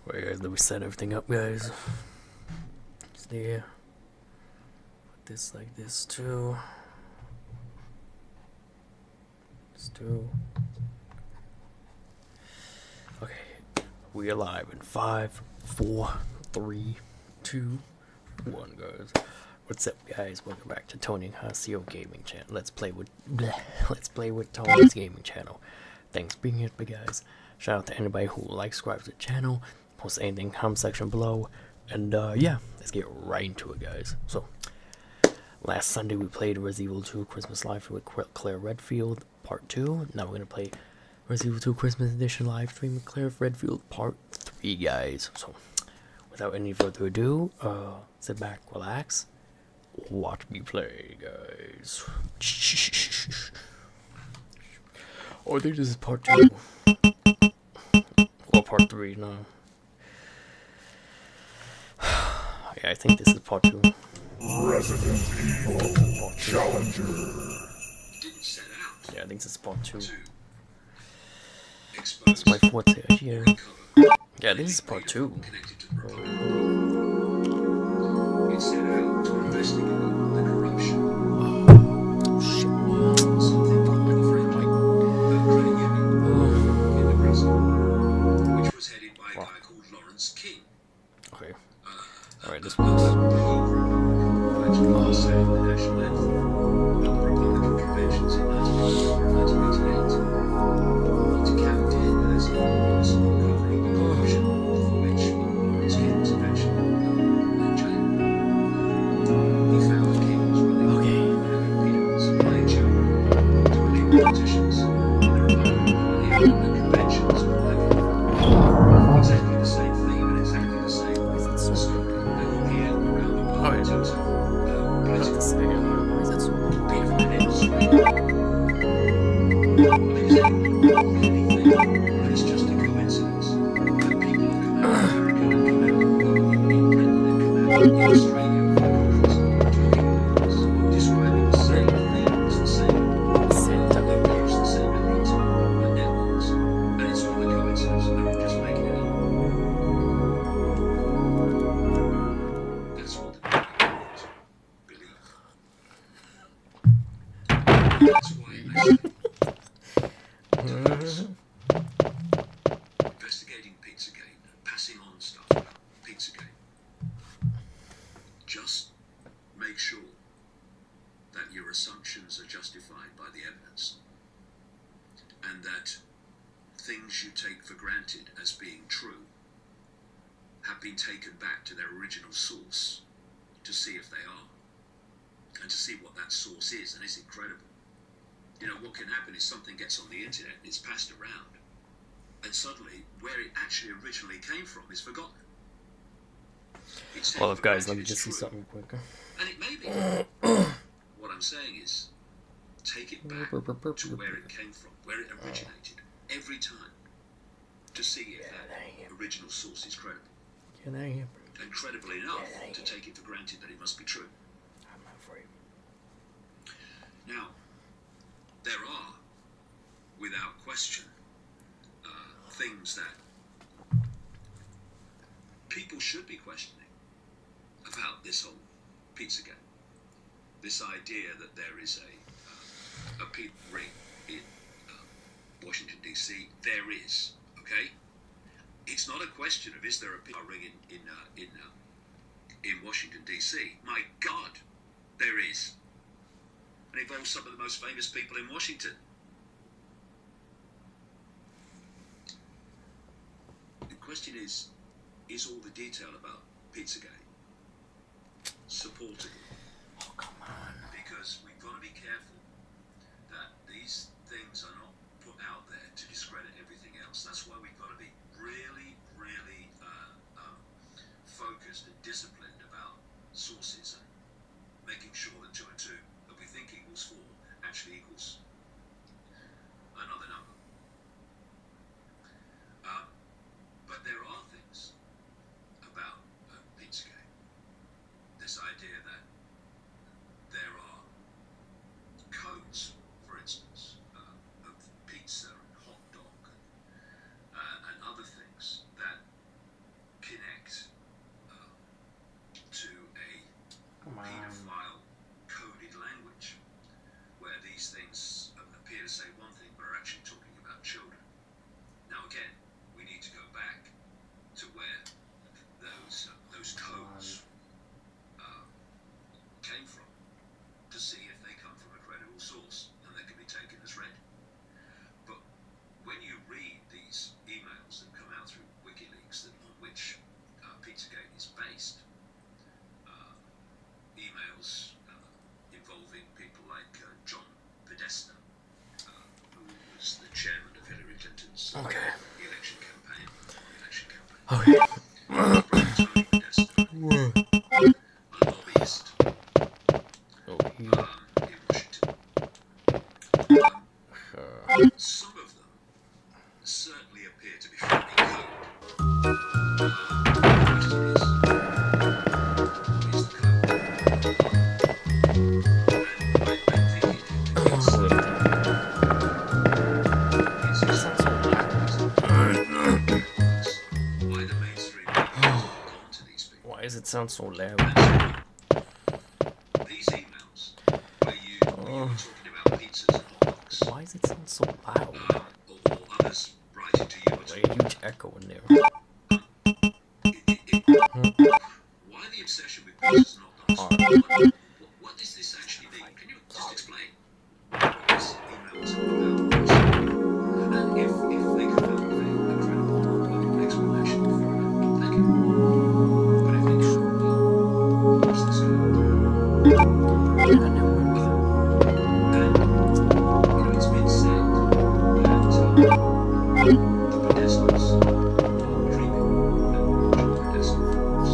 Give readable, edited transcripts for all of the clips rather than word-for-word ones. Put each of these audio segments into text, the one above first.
Wait, guys, let me set everything up, guys. There. Put this like this too. This too. Okay, we are live in 5, 4, 3, 2, 1, guys. What's up, guys? Welcome back to Tony and Hasio Gaming Channel. Let's play with Tony's Gaming Channel. Thanks for being here, guys. Shout out to anybody who likes, subscribes to the channel, post anything in the comment section below, and yeah, let's get right into it, guys. So, last Sunday we played Resident Evil 2 Christmas Live with Claire Redfield Part 2. Now we're gonna play Resident Evil 2 Christmas Edition live stream with Claire Redfield Part 3, guys. So, without any further ado, sit back, relax, watch me play, guys. Or I think this is part 2. Or part 3, no. Yeah, I think this is part 2. Resident Evil Challenger. Yeah, I think this is part 2. That's my forte here. Yeah, this is part 2. It set out to investigate the corruption. Which was headed by a guy called Lawrence King. Okay. Alright, this one's... Sang the national anthem at the Republican conventions in 1988. To count in as was uncovering the corruption for which Lawrence King was eventually jailed. He found that King was running appeals and playing children to elite politicians in the Republican conventions of exactly the same theme and exactly the same scope that you'll hear around the world in terms of Why is that so it's just a coincidence that people have come out of America and come out in Britain and come out in Australia and other countries describing the same things, the same abuse, the same elite networks, and it's all a coincidence and they're all just making it up. That's what the people believe. That's why investigating Pizzagate, passing on stuff about Pizzagate. Just make sure that your assumptions are justified by the evidence and that things you take for granted as being true have been taken back to their original source to see if they are and to see what that source is, and it's incredible. You know, what can happen is something gets on the internet and it's passed around, and suddenly where it actually originally came from is forgotten. Well, if guys, let me just see something quicker. And it may be. What I'm saying is, take it back to where it came from, where it originated, every time, to see if that original source is credible. Can I hear? And credible enough to take it for granted that it must be true. I'm afraid. Now, there are, without question, things that people should be questioning about this whole Pizzagate. This idea that there is a pizza ring in Washington, D.C. There is, okay? It's not a question of is there a pizza ring in Washington, D.C. My God, there is. And it involves some of the most famous people in Washington. The question is all the detail about Pizzagate supportable? Oh, come on. Because we've got to be careful that these things are not put out there to discredit everything else. That's why we've got to be really, really focused and disciplined about sources and making sure that 2 and 2 that we think equals 4 actually equals another number. But there are things about Pizzagate. This idea that there are codes, for instance, Okay. the election campaign. Okay. Tony Podesta, a lobbyist Oh, in Washington. Some of them certainly appear to be finding code. The question is, what is the code? I'm thinking it's why the mainstream media has not gone to these people. why does it sound so loud? These emails where you were talking about pizzas and hot dogs, Why does it sound so loud? or others writing to you There's at a all. huge echo in there. Why the obsession with pizzas and hot dogs? What does this actually mean? Can you just explain what this email was all about? And if they come out with a credible explanation for it, thank you. But if they don't, well, what's this about? And it's been said that the Podestas are dreaming and John Podesta was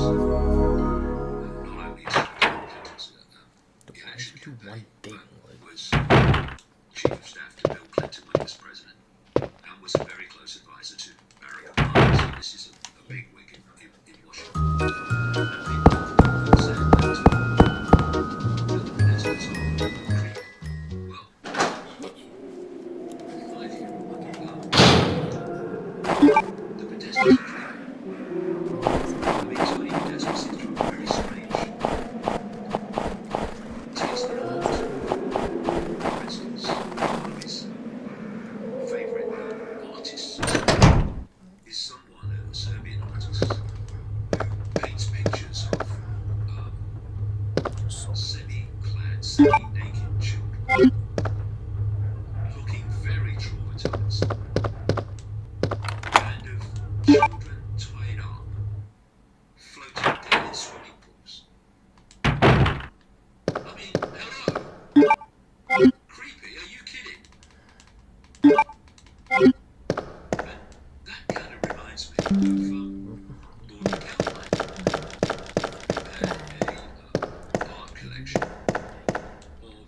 not only Clinton's election do one thing, campaign, was chief of staff to Bill Clinton when he was president, and was a very close advisor to Barack Obama. So this is a big wig in Washington. And people said that the Podestas are creepy. Well, in my view, the Podestas are creepy. I mean, Tony Podesta seems to have a very strange taste in art. For instance, one of his favourite artists is someone, a Serbian artist, who paints pictures of semi-clad, semi-naked children looking very traumatised, and of children tied up, floating down in swimming pools. I mean, hello? Creepy, are you kidding? And that kind of reminds me of Lord Caroline, who had a art collection of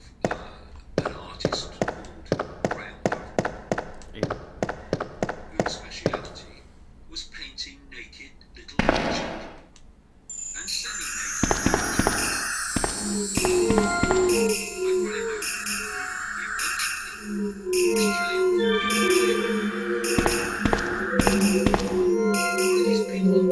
an artist called Railroad, whose speciality was painting naked little children and semi-naked little children. And Railroad eventually was jailed for these people.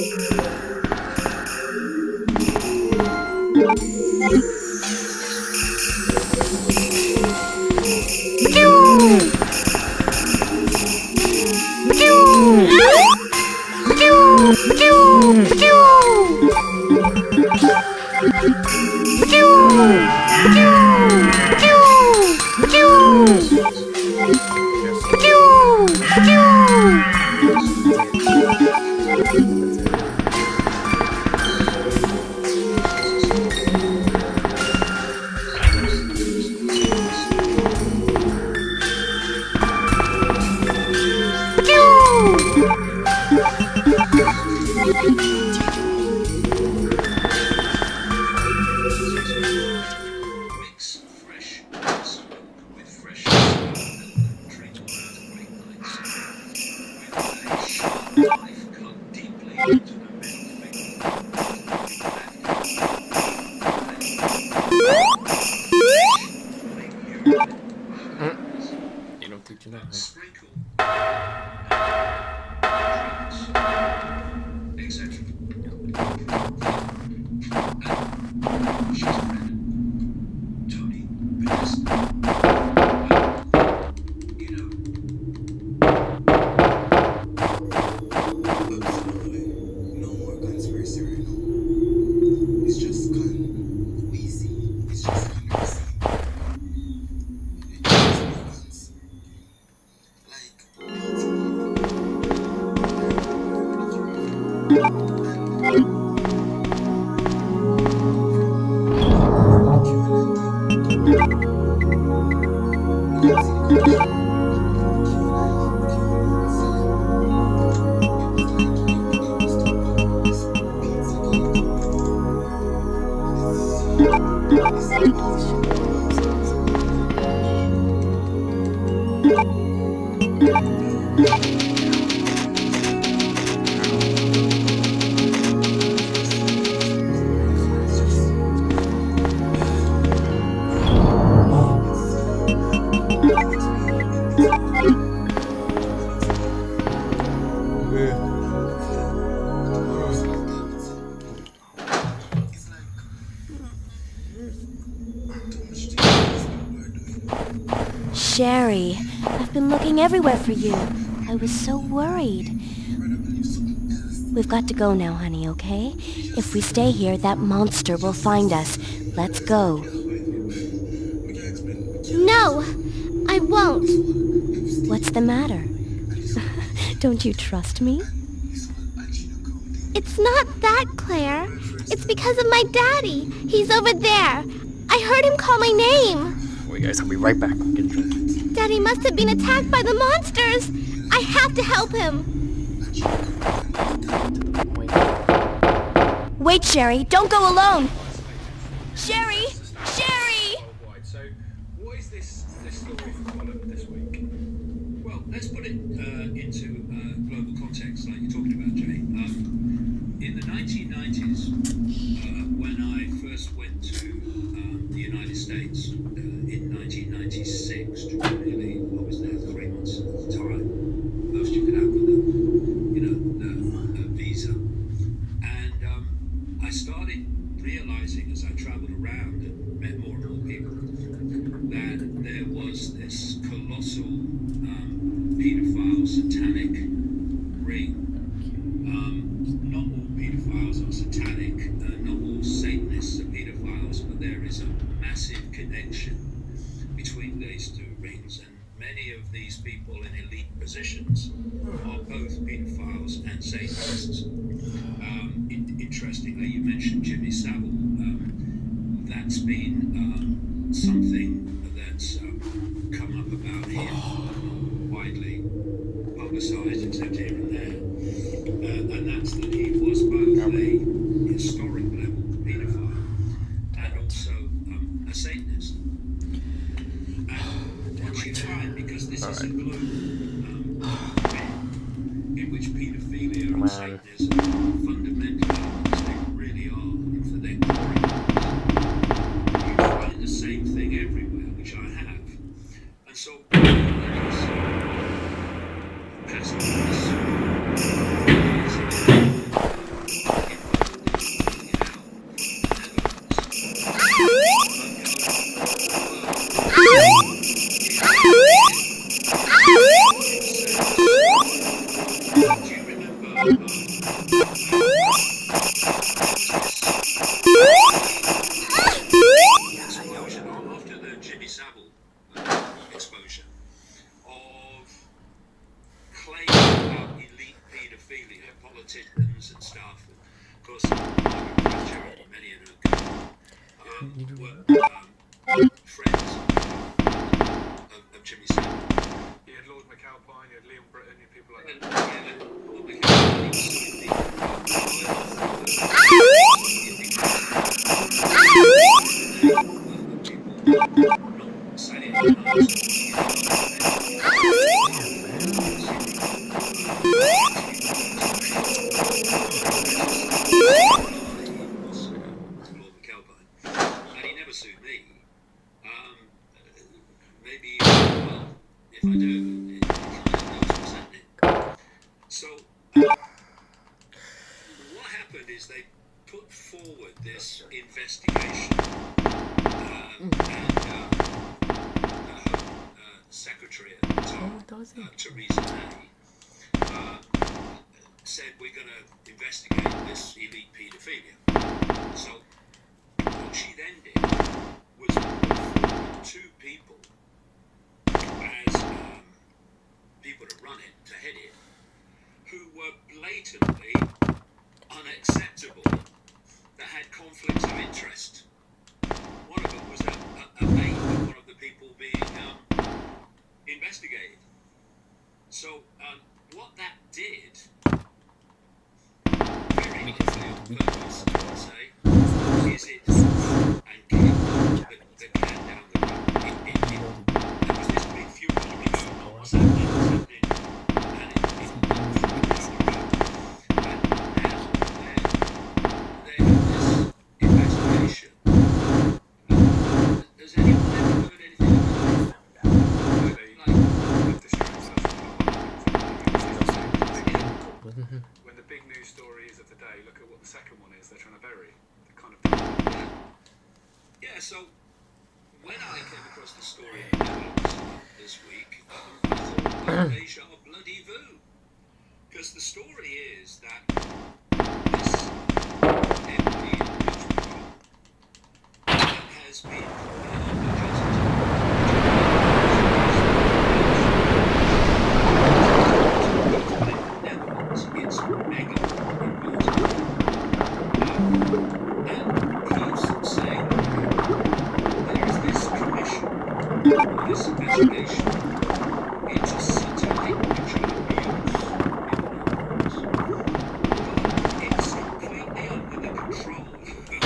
Mix fresh smoke with fresh milk, drink one of the great nights, with a sharp knife cut deeply into the middle finger. You don't teach you that, huh? Sprinkle, etc. She's red. Tony Podesta. You know, Absolutely. No more conspiracy right now. It's just easy. It's just conspiracy. It's just guns. Like, It's like too much things these people are doing. Sherry, I've been looking everywhere for you. I was so worried. Rather believe something else. We've got to go now, honey, okay? If we stay here, that monster will find us. Let's go. We can explain. We can't No, I won't. this one. If we stay What's the matter? and this one, Don't you trust me? this one, and she don't come with it. It's not that, Claire. It's because of my daddy. He's over there. I heard him call my name. Wait, guys, I'll be right back. I'm getting drunk. Daddy must have been attacked by the monsters. I have to help him. Wait. Wait, Sherry, don't go alone! Sherry! Sherry! Worldwide. So, what is this story for Colin this week? Well, let's put it into global context, like you're talking about, Jay. In the 1990s, when I first went to the United States in 1996, really, I was there 3 months at the time. Most you could have with a visa. And I started realizing as I traveled around and met more and more people that there was this colossal pedophile satanic ring. Not all pedophiles are satanic, not all Satanists are pedophiles, but there is a massive connection between these two rings, and many of these people in elite positions are both pedophiles and Satanists. Interestingly, you mentioned Jimmy Savile. That's been something that's come up about him, widely publicised, except here and there. And that's that he was both a historic level paedophile and also a Satanist. And once you find, because this is a global event in which paedophilia and Satanism are fundamental elements, they really are, and for their core, you find the same thing everywhere, which I have. And so, after the Jimmy Savile exposure of claims about elite paedophilia, politicians and stuff. Of course, many of them were friends of Jimmy Savile. You had Lord McAlpine, you had Leon Britton, you had people like And, that. Lord McAlpine and he never sued me. Maybe, well, if I do, it kind of knows what's happening. So, what happened is they put forward this investigation, and Secretary at the time, Theresa May, said we're going to investigate this elite paedophilia. So, what she then did was put forward two people as people to run it, to head it, who were blatantly unacceptable, that had conflicts of interest. One of them was a mate of one of the people being investigated. So what that did, very purpose, I'd say, is it and kicked the can down the road. There was this big furor about what was happening, and stories of the day, look at what the second one is they're trying to bury. The kind of Yeah, so when I came across the story of the Netherlands this week, I thought, deja bloody vu. Because the story is that this MP has been Netherlands. It's mega important. And he's saying there is this commission, this investigation into satanic ritual abuse in the Netherlands. It's completely under the control of the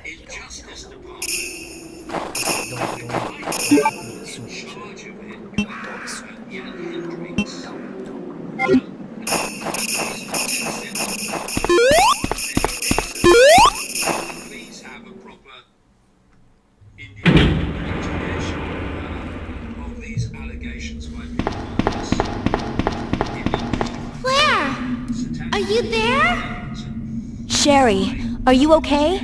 Injustice Department. And the guy who's in charge of it, Jan Hendricks, please have a proper Indian investigation of these allegations by people Claire, are you there? Sherry, are you okay?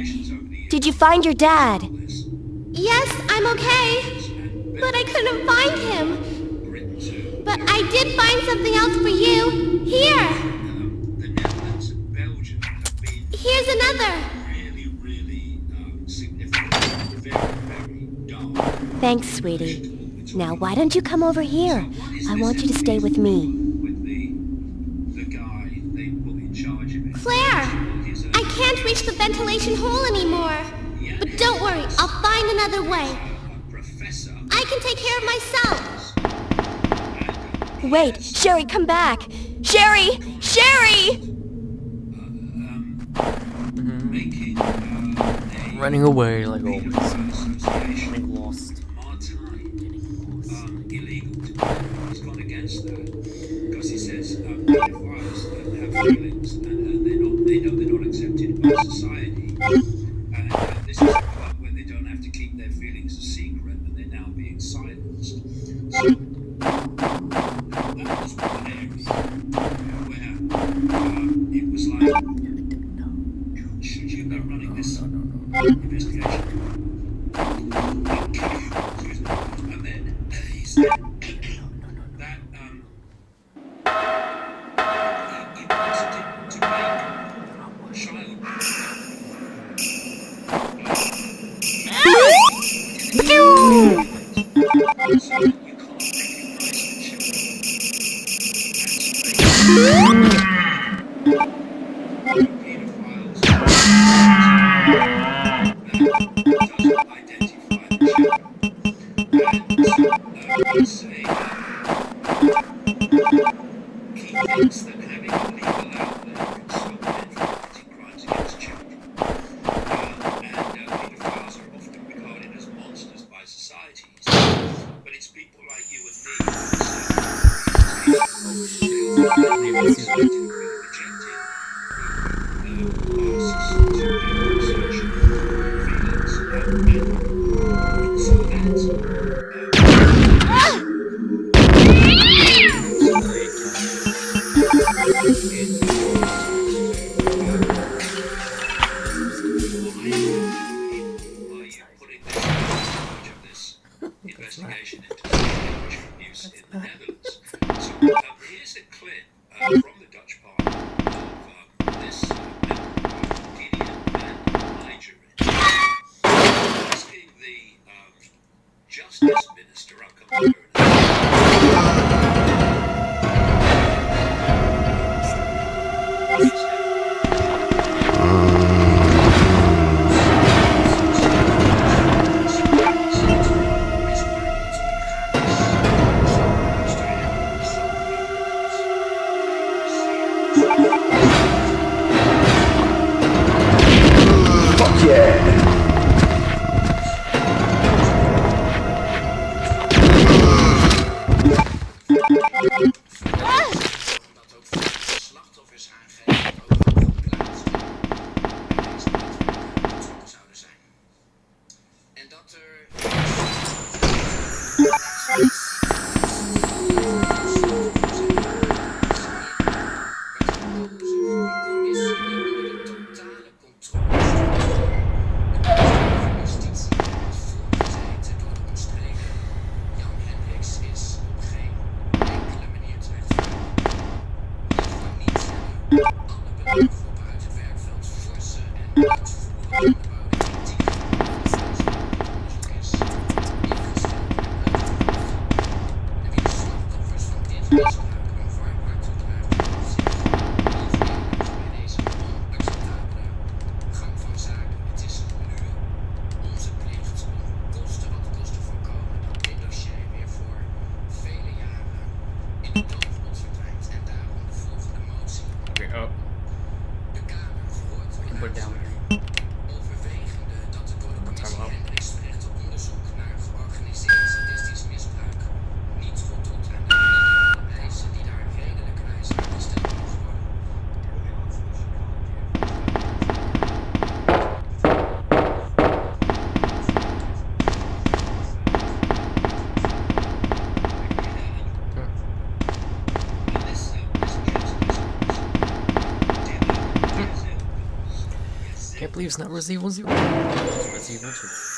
Did you find your dad? Yes, I'm okay. But I couldn't find him. But I did find something else for you. Here. The Netherlands and Belgium have been Here's another. really significant, very dark. Thanks, sweetie. Now, why don't you come over here? I want you to stay with me. With the guy they put in charge of it. Claire, I can't reach the ventilation hole anymore. But don't worry, I'll find another way. Professor. I can take care of myself. Wait, Sherry, come back! Sherry! Sherry! Making Running away like always. association Getting lost. illegal to do. He's gone against that because he says pedophiles have feelings and they're not accepted by society. And this is a club where they don't have to keep their feelings a secret, and they're now being silenced. So that was one area where it was like, should you go running this investigation? Excuse me. And then he said that he wanted to make child so you can't recognize thinks that having a legal outlet can stop men from committing crimes against children. And pedophiles are often regarded as monsters by societies. But it's people like you and me who are rejected, investigation into sexual abuse in the Netherlands. So here's a clip from the Dutch Parliament of this member of Gideon and Nigeria asking the Justice Minister, I'll come over in a second. Alle bedrijven op buitenwerkveld forse en uitvoerige onderzoek is ingesteld en uitgevoerd. En wie de slachtoffers van dit misbruik een warm hart toedraagt, zich overeenigt bij deze onacceptabele gang van zaken. Het is nu onze plicht om koste wat kost te voorkomen dat dit dossier weer voor vele jaren in de doofpot verdwijnt. En daarom de volgende motie. Okay, oh, De Kamer hoort can put it down here. overwegende dat de door de Time commissie out. Hendricks verrichte onderzoek naar georganiseerd sadistisch misbruik niet voldoet aan de minimale eisen die daar redelijkerwijs aan gesteld mogen worden. Can't believe it's not Resident Evil 0. It's Resident Evil 2.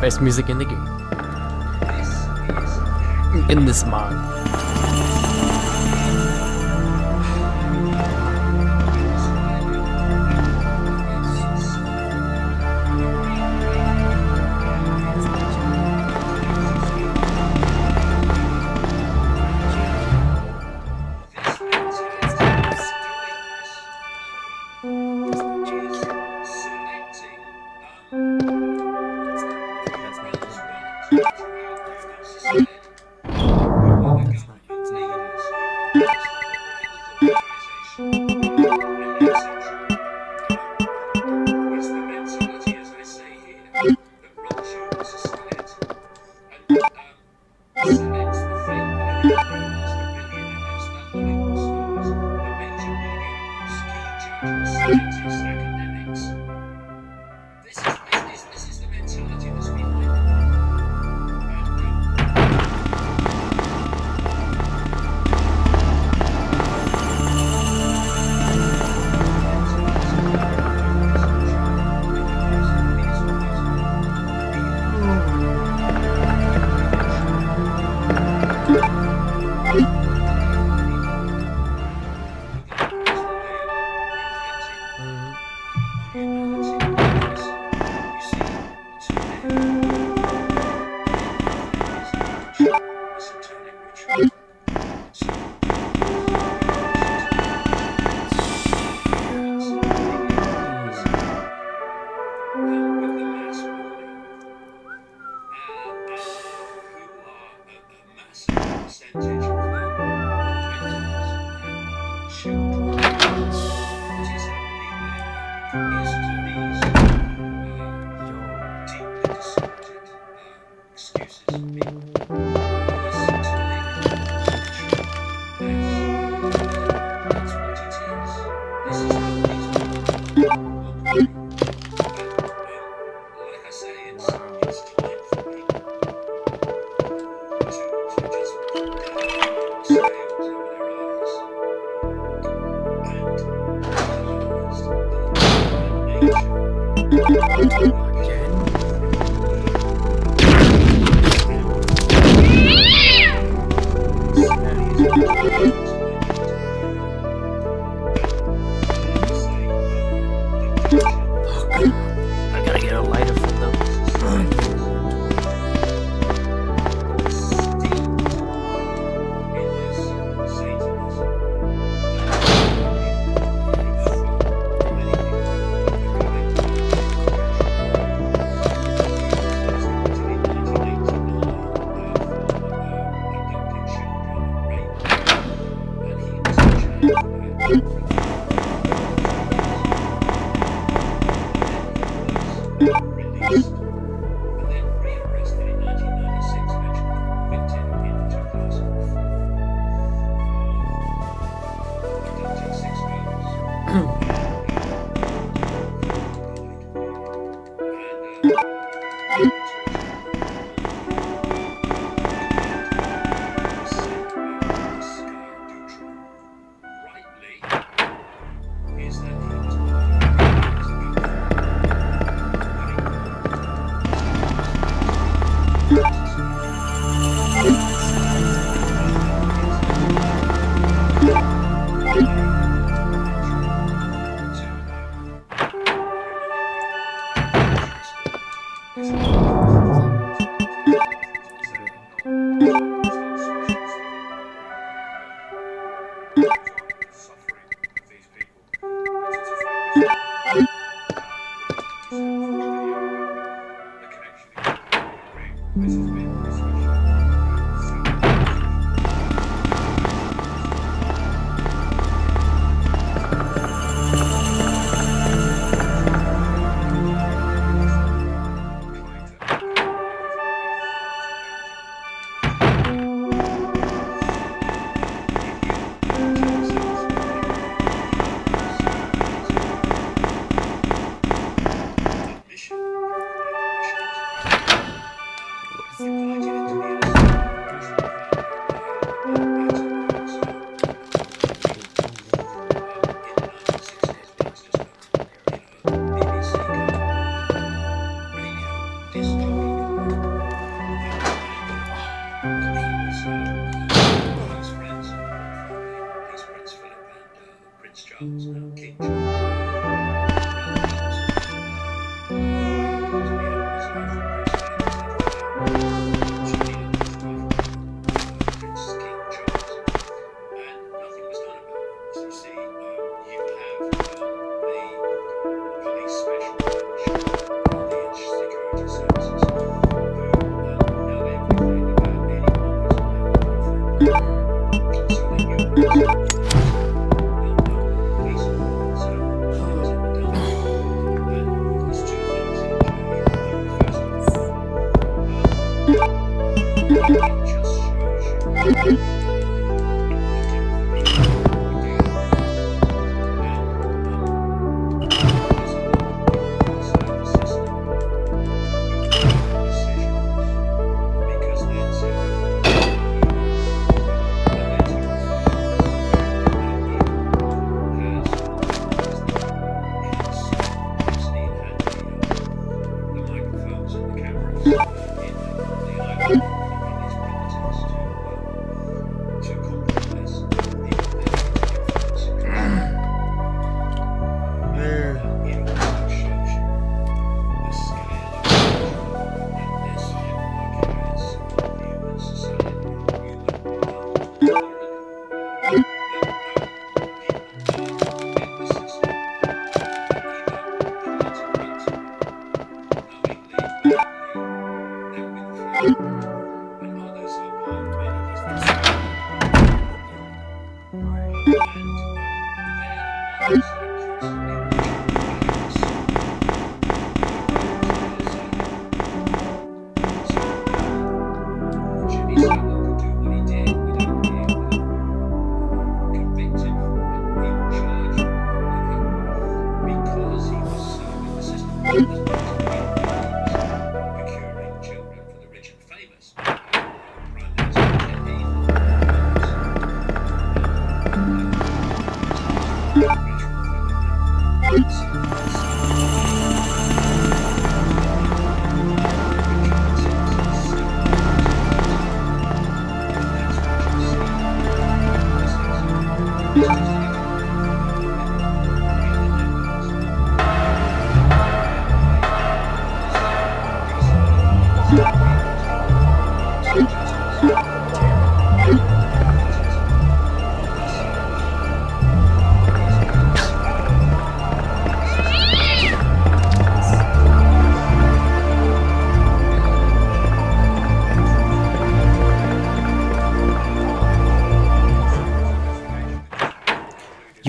Best music in the game. In this mod. That's not I gotta get a lighter from them.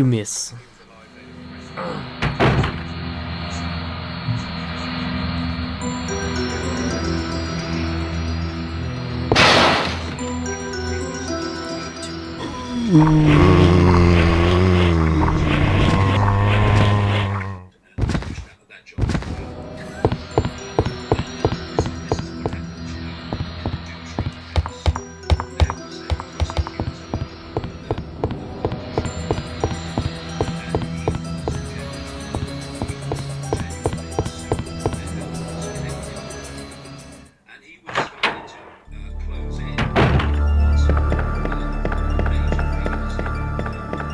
You miss. That job. This is what happens, you know, in the Doom and he was starting to close in on some major figures in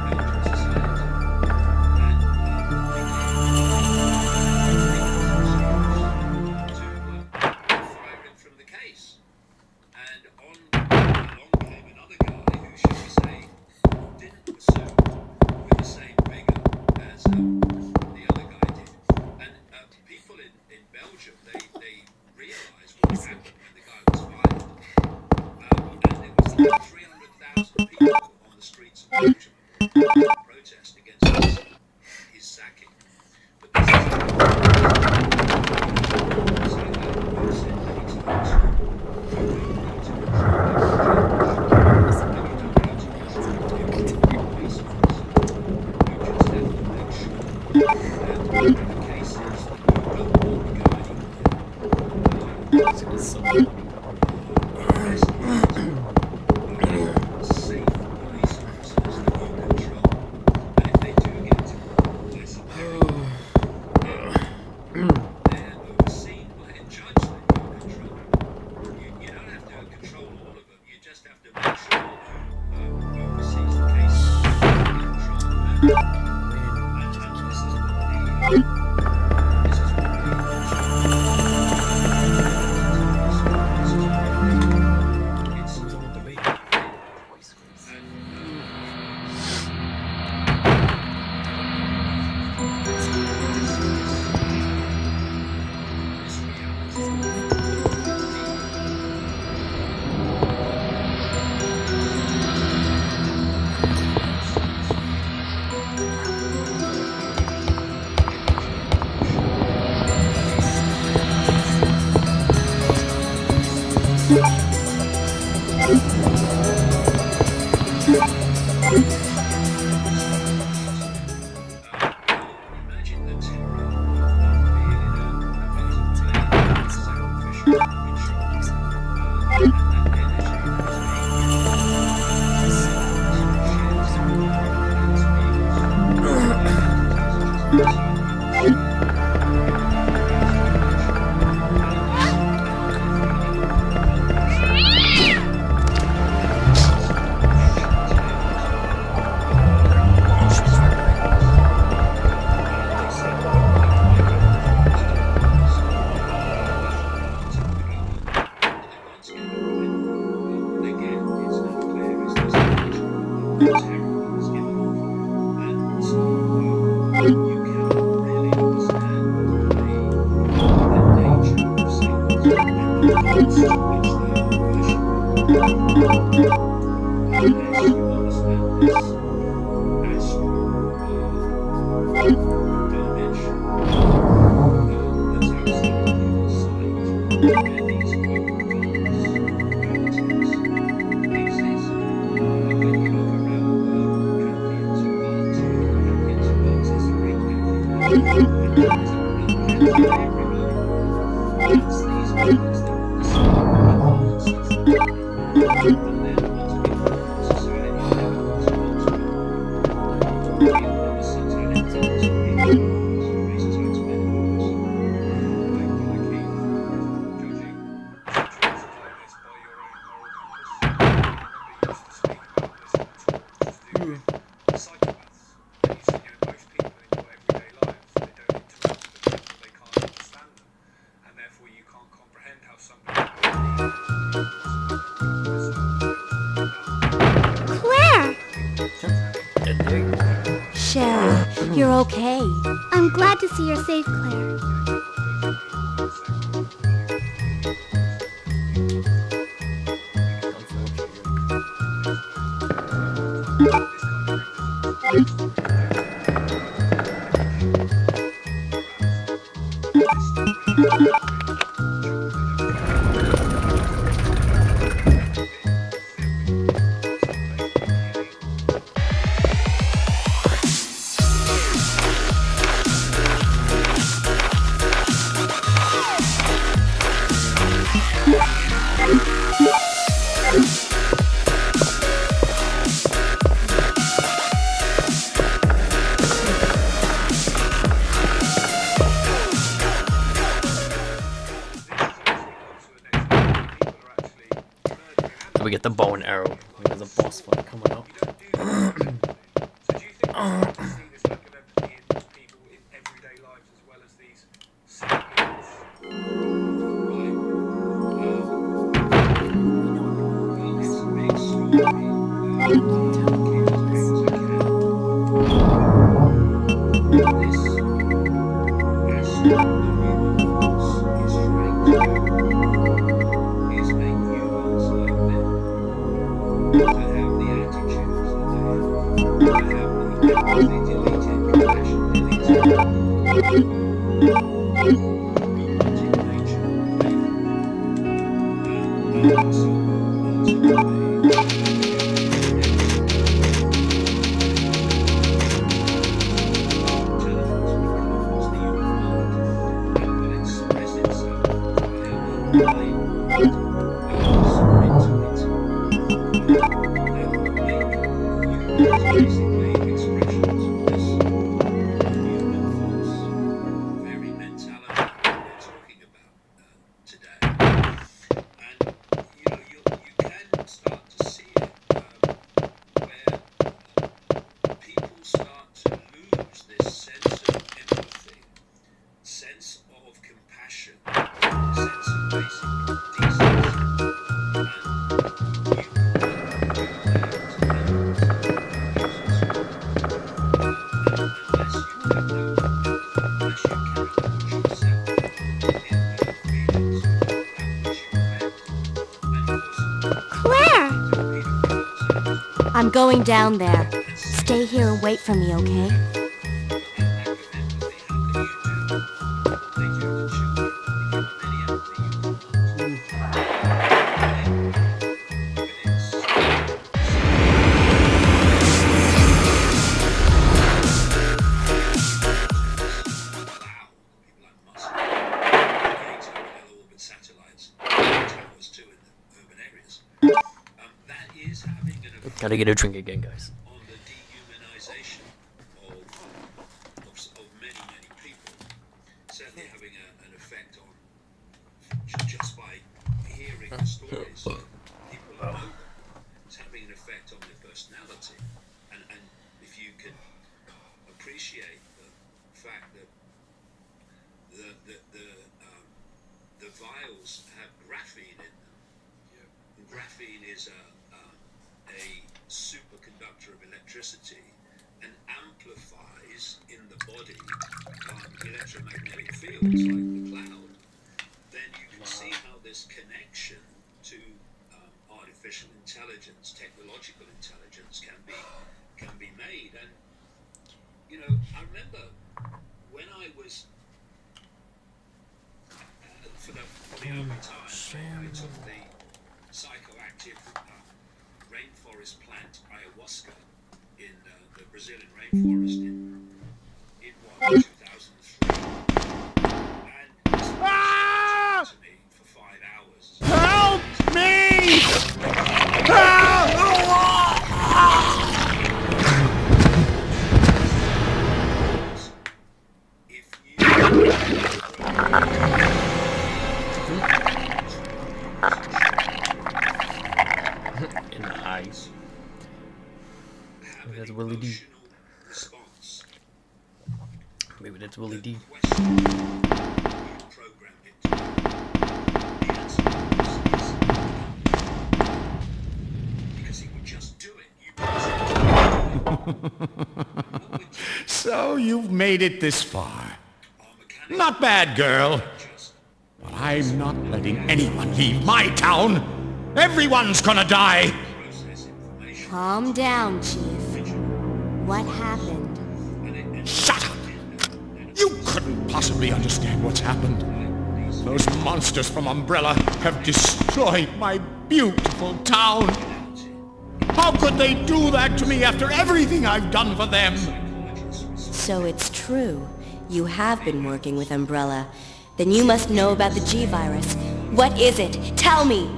Belgian society. To fire him from the case. And along came another guy who, shall we say, didn't pursue with the same vigor as the other guy did. And people in Belgium, they realised what had happened when the guy was fired. And there was like 300,000 people on the streets of Belgium protest against his sacking. But this You're okay. I'm glad to see you're safe, Claire. Unfortunately. We get the bow and arrow. There's a boss fight coming up. So do you think that you see this like an empathy in people in everyday lives as well as these civilians? Well, it's a big story. I'm going down there. Stay here and wait for me, okay? Gotta get a drink again, guys. On the dehumanization of many people, certainly having an effect on just by hearing the stories of people who know them, it's having an effect on their personality. And if you can appreciate the fact that the vials have graphene in them, graphene is a superconductor of electricity and amplifies in the body electromagnetic fields like the cloud, then you can see how this connection to artificial intelligence, technological intelligence can be made. And you know, I remember when I was for the only time I took the psychoactive rainforest plant ayahuasca in the Brazilian rainforest in 2003, and this was to me for 5 hours. Help me! In the eyes. Maybe that's Willie D. Maybe that's Willie D. So you've made it this far. Not bad, girl. But I'm not letting anyone leave my town. Everyone's gonna die. Calm down, Chief. What happened? Shut up! You couldn't possibly understand what's happened. Those monsters from Umbrella have destroyed my beautiful town. How could they do that to me after everything I've done for them? So it's true. You have been working with Umbrella. Then you must know about the G-Virus. What is it? Tell me!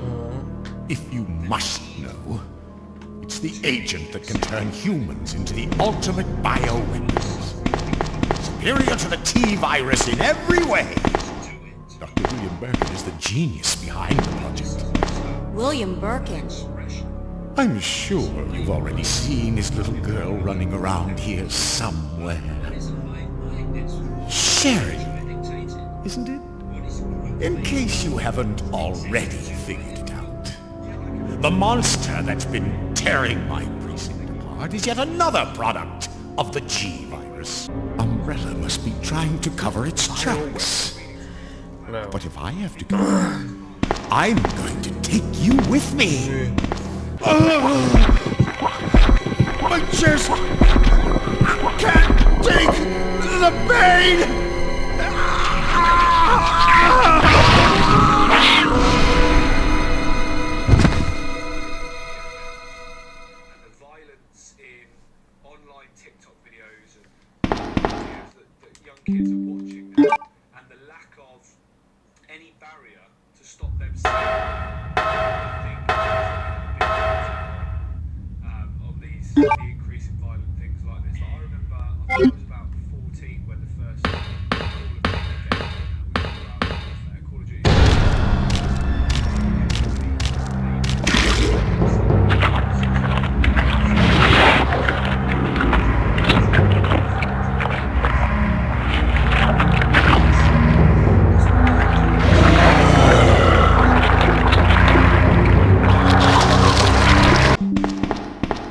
If you must know, it's the agent that can turn humans into the ultimate bioweapons. Superior to the T-Virus in every way. Dr. William Birkin is the genius behind the project. William Birkin. I'm sure you've already seen his little girl running around here somewhere. Sherry, isn't it? In case you haven't already figured it out. The monster that's been tearing my precinct apart is yet another product of the G-Virus. Umbrella must be trying to cover its tracks. No. But if I have to go, I'm going to take you with me. I just can't take the pain! And the violence in online TikTok videos and videos that young kids are watching now, and the lack of any barrier to stop them seeing, I think on these the increase in violent things like this. Like I remember, I think I was about 14 when the first Call of Duty game came out. Call of Duty.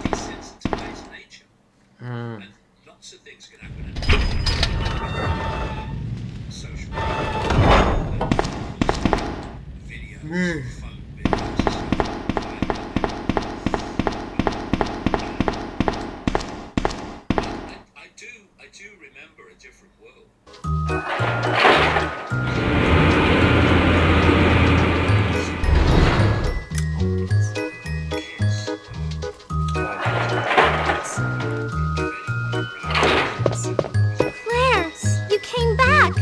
Desensitized nature. And lots of things can happen. Social media, videos, phone videos, I do remember a different world. Claire, you came back!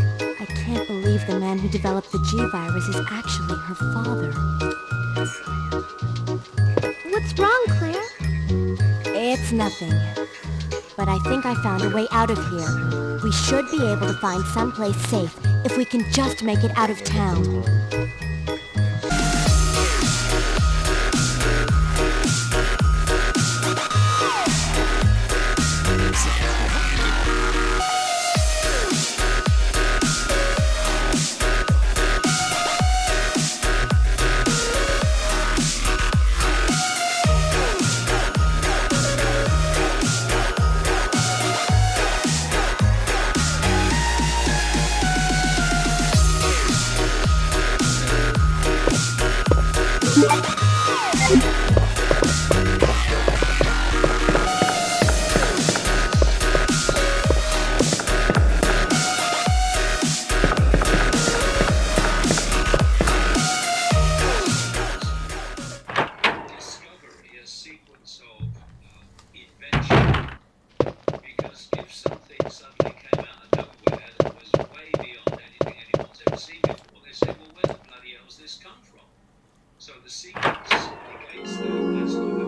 I can't believe the man who developed the G-Virus is actually her father. What's wrong, Claire? It's nothing. But I think I found a way out of here. We should be able to find someplace safe if we can just make it out of town. Discovery, a sequence of invention. Because if something suddenly came out of nowhere that was way beyond anything anyone's ever seen before, they say, well, where the bloody hell's this come from? So the sequence indicates that that's not a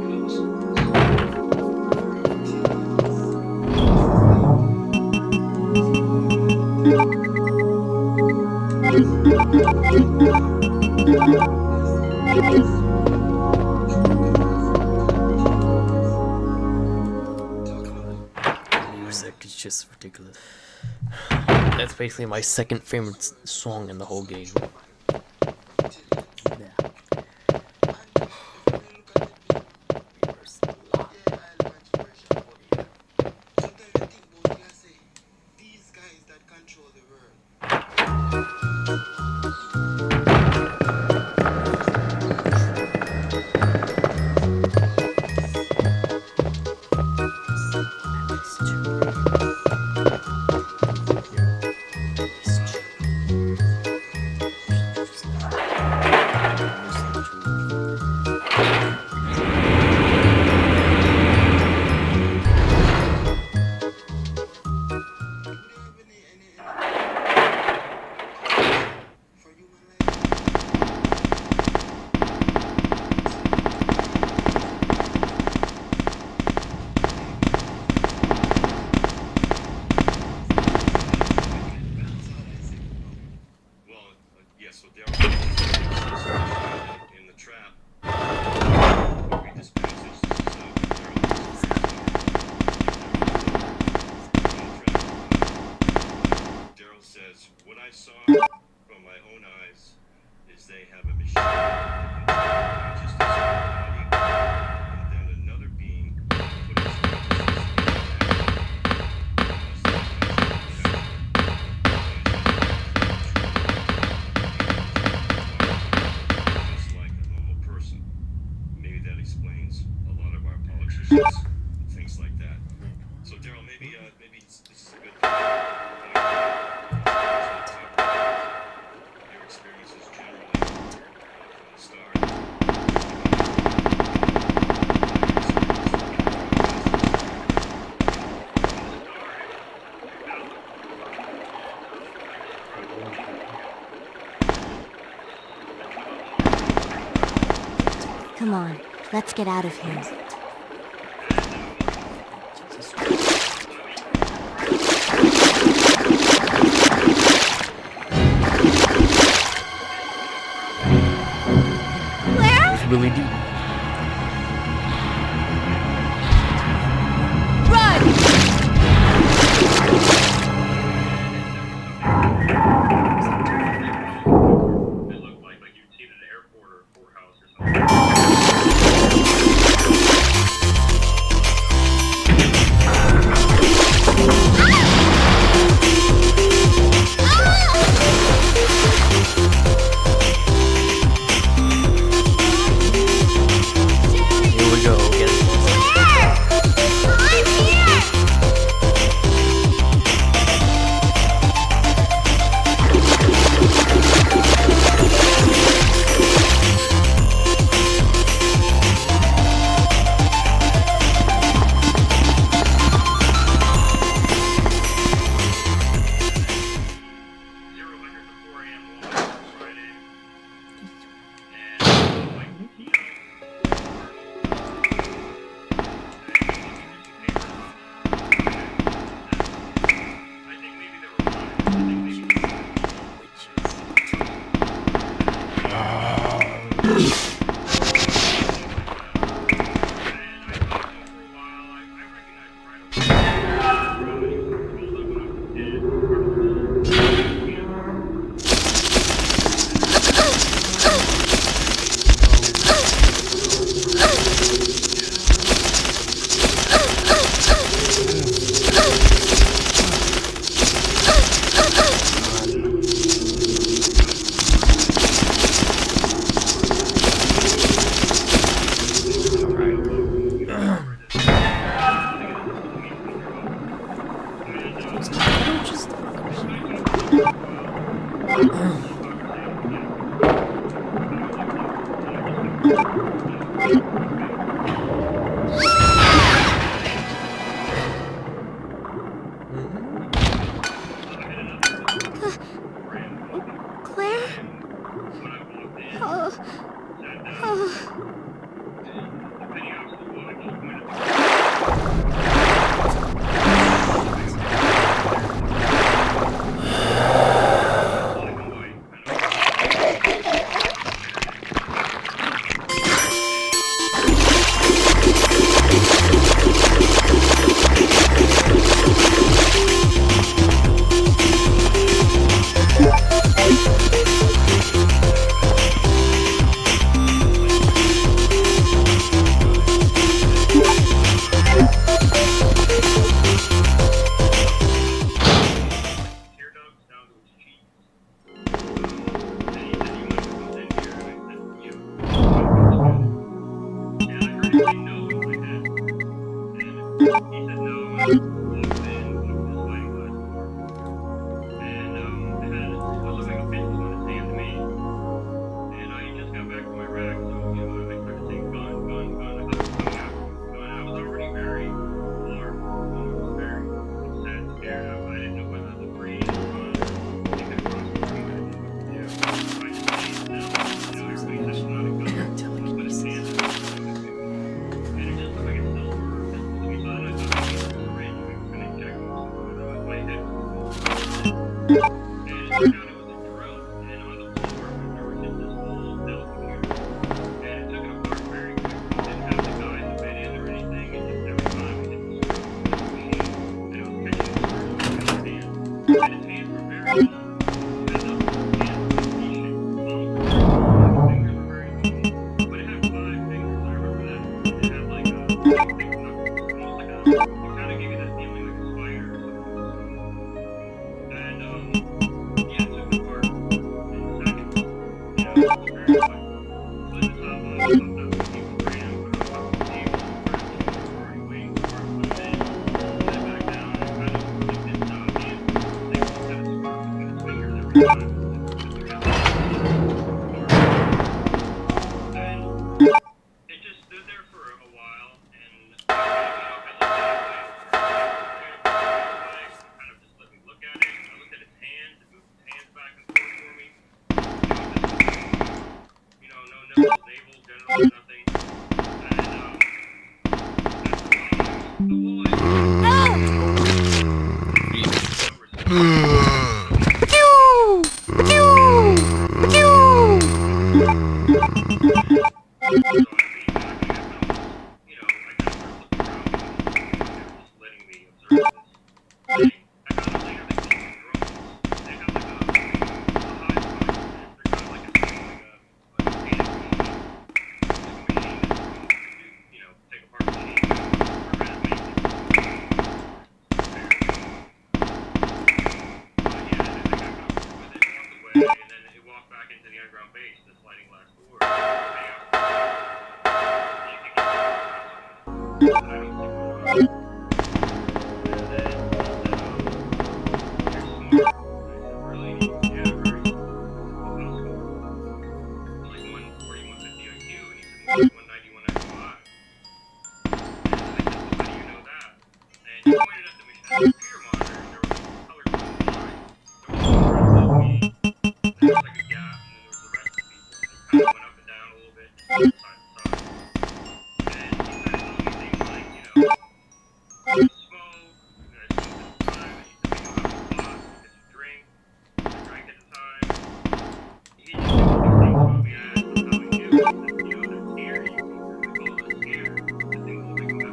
Music is just ridiculous. That's basically my second favorite song in the whole game. so Daryl in the trap. Read this passage. Daryl says, "What I saw from my own eyes is they have a machine just as a body, and then another being put its just like a normal person." Maybe that explains a lot of our politicians, things like that. So Daryl, maybe this is a good thing. Your experiences generally from the start. Come on, let's get out of here. Claire? Really deep. Run! It looked like you'd seen an airport or a courthouse or something. Here we go. Get it. Claire! I'm here! Claire? Oh. Oh. back into the underground base, the sliding glass door. I don't see what really? Yeah, very like 140, 150 IQ, and he said 190, 195. And I said, well, how do you know that? And he pointed at the machine computer monitor, and there was like color coded lines. There was one right above me, and there was like a gap, and then there was the rest of the people. And it kind of went up and down a little bit, just side to side. And he started telling me things like, you know, smoke, I smoked at the time, and he said, you know, how many blocks, because you drink, I drank at the time. He just said all these things about me, and I asked him how he knew. He said, you know, they're here, you can follow us here, the things will make them out.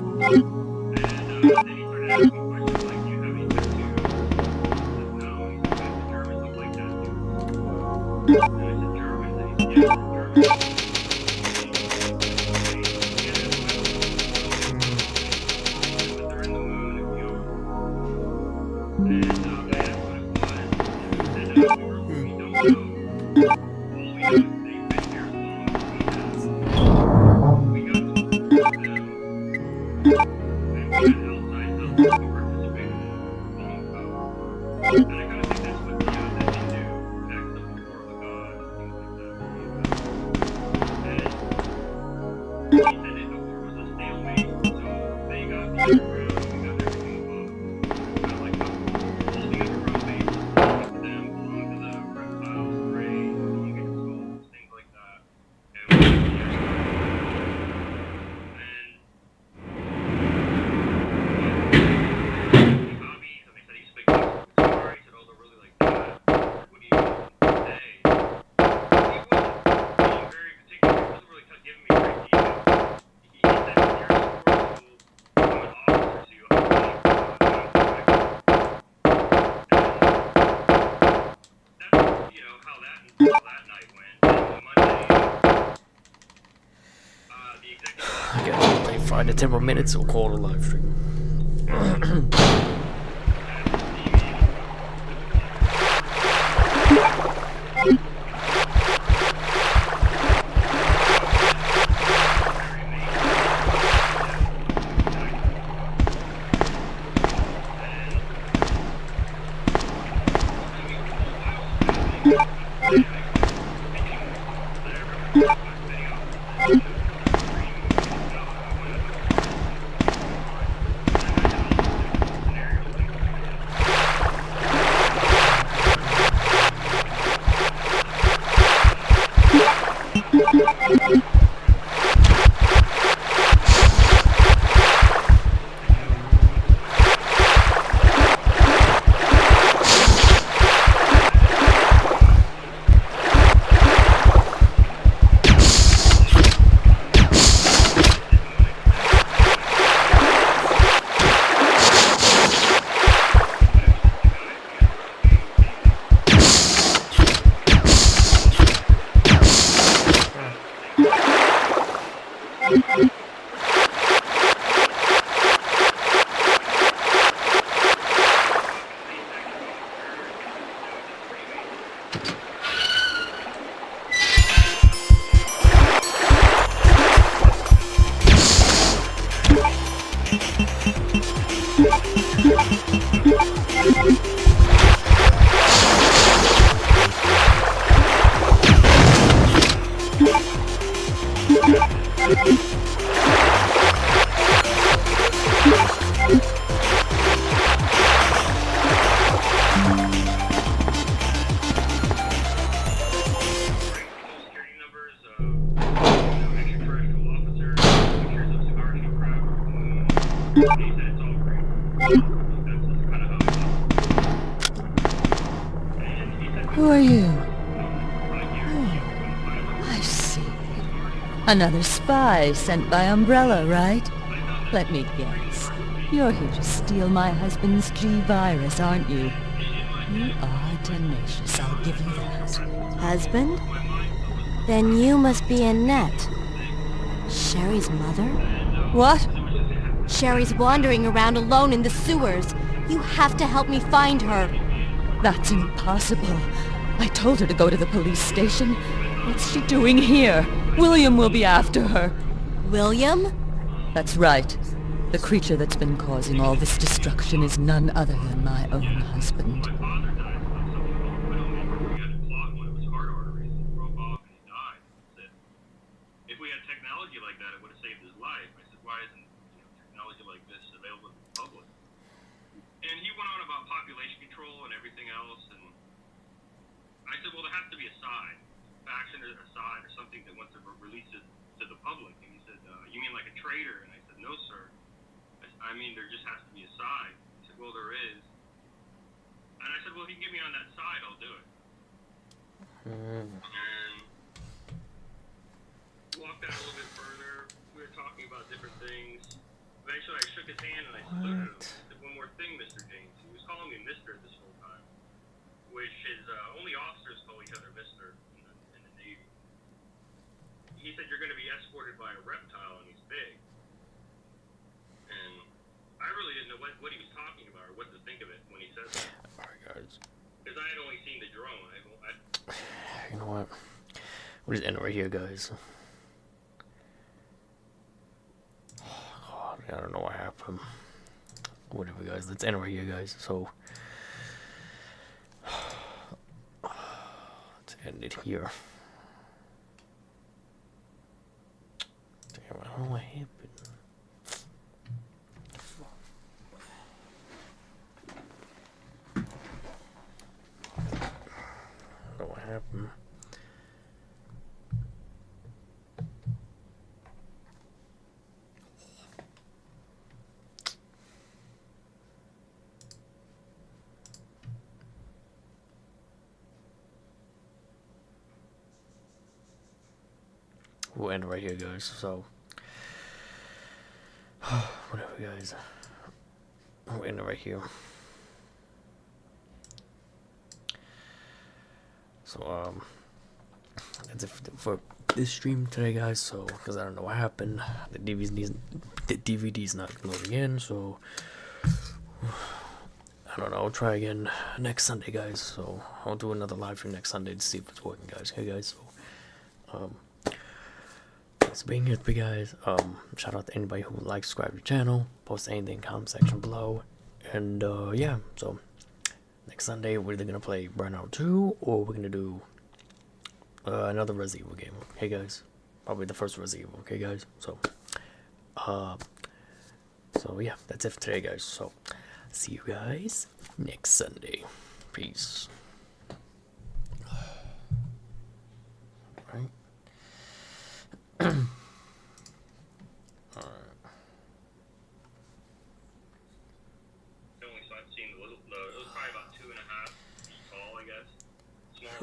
And then he started asking me questions like, do you have any tattoos? I said, no. He said, but the Germans look like tattoos. And I said, Germans? And he said, yeah, Germans. I gotta play 5 to 10 more minutes or call it a live stream. Who are you? Oh, I see. Another spy sent by Umbrella, right? Let me guess. You're here to steal my husband's G-Virus, aren't you? You are tenacious, I'll give you that. Husband? Then you must be Annette. Sherry's mother? What? Sherry's wandering around alone in the sewers. You have to help me find her. That's impossible. I told her to go to the police station. What's she doing here? William will be after her. William? That's right. The creature that's been causing all this destruction is none other than my own husband. My father died of something called widowmaker. He had a clot in one of his heart arteries and broke off and he died. I said, if we had technology like that, it would have saved his life. I said, why isn't technology like this available to the public? And he went on about population control and everything else, and I said, well, there has to be a side, faction or a side or something that wants to release it to the public. And he said, you mean like a traitor? And I said, no, sir. I mean, there just has to be a side. He said, well, there is. And I said, well, if you can get me on that side, I'll do it. And walked out a little bit further. We were talking about different things. Eventually, I shook his hand and I saluted him. I said, one more thing, Mr. James. He was calling me Mr. this whole time, which is only officers call each other Mr. in the Navy. He said, you're going to be escorted by a reptile and he's big. And I really didn't know what he was talking about or what to think of it when he said that. Alright, guys. Because I had only seen the drone. You know what? We'll just end it right here, guys. Oh, God, I don't know what happened. Whatever, guys. Let's end it right here, guys. So, let's end it here. Damn, I don't know what happened. I don't know what happened. We'll end right here, guys. So, whatever, guys. We'll end it right here. So, that's it for this stream today, guys. So, because I don't know what happened, the DVD's not loading in. So, I don't know. I'll try again next Sunday, guys. So, I'll do another live stream next Sunday to see if it's working, guys. Okay, guys. So, thanks for being here, guys. Shout out to anybody who likes, subscribe to the channel, post anything in the comment section below, and yeah. So next Sunday we're either gonna play Burnout 2 or we're gonna do another Resident Evil game. Okay, guys. Probably the first Resident Evil. Okay, guys. So yeah, that's it for today, guys. So see you guys next Sunday. Peace. All right. Only so I've seen the